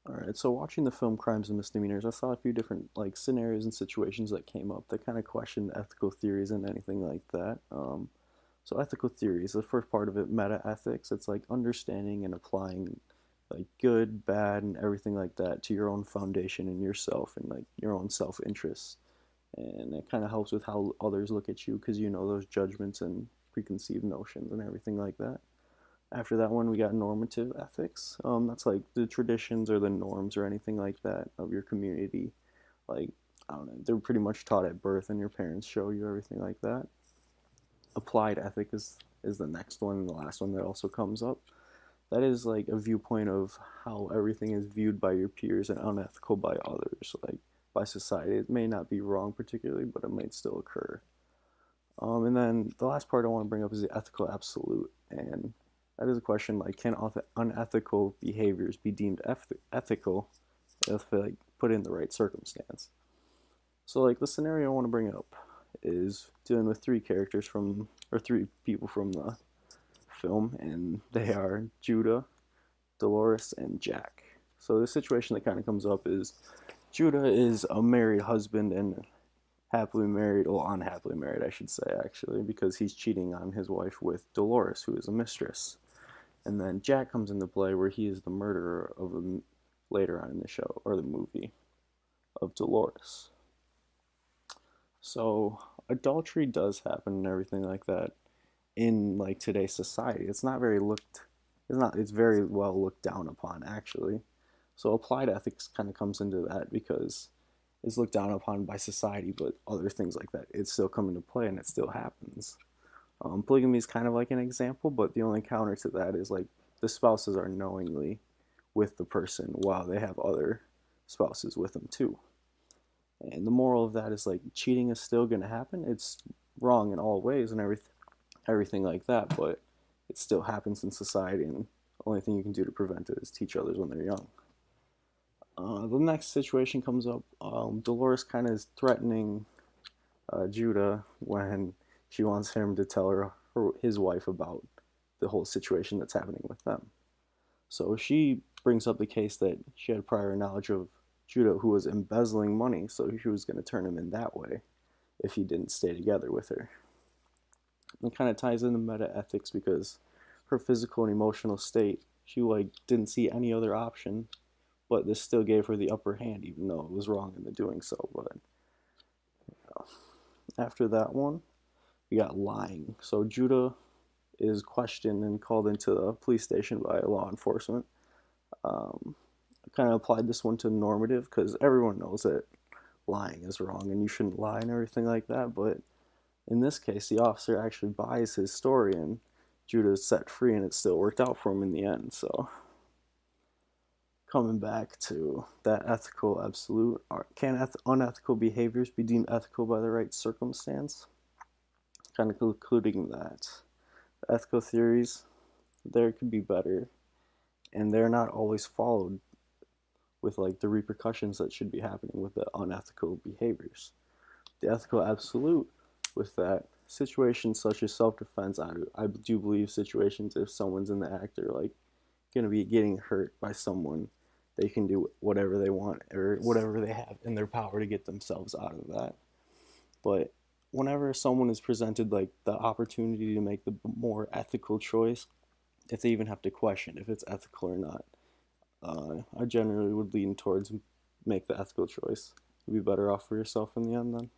Alright, so watching the film Crimes and Misdemeanors, I saw a few different scenarios and situations that came up that kind of questioned ethical theories and anything like that. So ethical theories, the first part of it, meta ethics, it's like understanding and applying good, bad, and everything like that to your own foundation and yourself and your own self interest. And it kind of helps with how others look at you because you know those judgments and preconceived notions and everything like that. After that one, we got normative ethics. That's like the traditions or the norms or anything like that of your community. Like, I don't know, they're pretty much taught at birth and your parents show you everything like that. Applied ethic is the next one and the last one that also comes up. That is like a viewpoint of how everything is viewed by your peers and unethical by others, like by society. It may not be wrong particularly, but it might still occur. And then the last part I want to bring up is the ethical absolute. And that is a question like, can unethical behaviors be deemed ethical if put in the right circumstance? So like the scenario I want to bring up is dealing with three people from the film, and they are Judah, Dolores, and Jack. So the situation that kind of comes up is Judah is a married husband and happily married, or unhappily married, I should say, actually, because he's cheating on his wife with Dolores, who is a mistress. And then Jack comes into play, where he is the murderer of later on in the show or the movie of Dolores. So adultery does happen and everything like that in today's society. It's very well looked down upon actually. So applied ethics kind of comes into that because it's looked down upon by society, but other things like that, it's still come into play and it still happens. Polygamy is kind of like an example, but the only counter to that is like the spouses are knowingly with the person while they have other spouses with them too. And the moral of that is like cheating is still going to happen. It's wrong in all ways and everything like that, but it still happens in society, and the only thing you can do to prevent it is teach others when they're young. The next situation comes up. Dolores kind of is threatening Judah when she wants him to tell his wife about the whole situation that's happening with them. So she brings up the case that she had prior knowledge of Judah, who was embezzling money, so she was going to turn him in that way if he didn't stay together with her. It kind of ties into meta ethics because her physical and emotional state, she didn't see any other option, but this still gave her the upper hand, even though it was wrong in the doing so. But after that one, we got lying. So Judah is questioned and called into the police station by law enforcement. I kind of applied this one to normative because everyone knows that lying is wrong and you shouldn't lie and everything like that. But in this case, the officer actually buys his story and Judah is set free, and it still worked out for him in the end. So coming back to that ethical absolute, can unethical behaviors be deemed ethical by the right circumstance? Kind of concluding that ethical theories, there could be better, and they're not always followed with the repercussions that should be happening with the unethical behaviors. The ethical absolute with that, situations such as self-defense, I do believe situations if someone's in the act or going to be getting hurt by someone, they can do whatever they want or whatever they have in their power to get themselves out of that. But whenever someone is presented the opportunity to make the more ethical choice, if they even have to question if it's ethical or not, I generally would lean towards make the ethical choice. You'd be better off for yourself in the end then.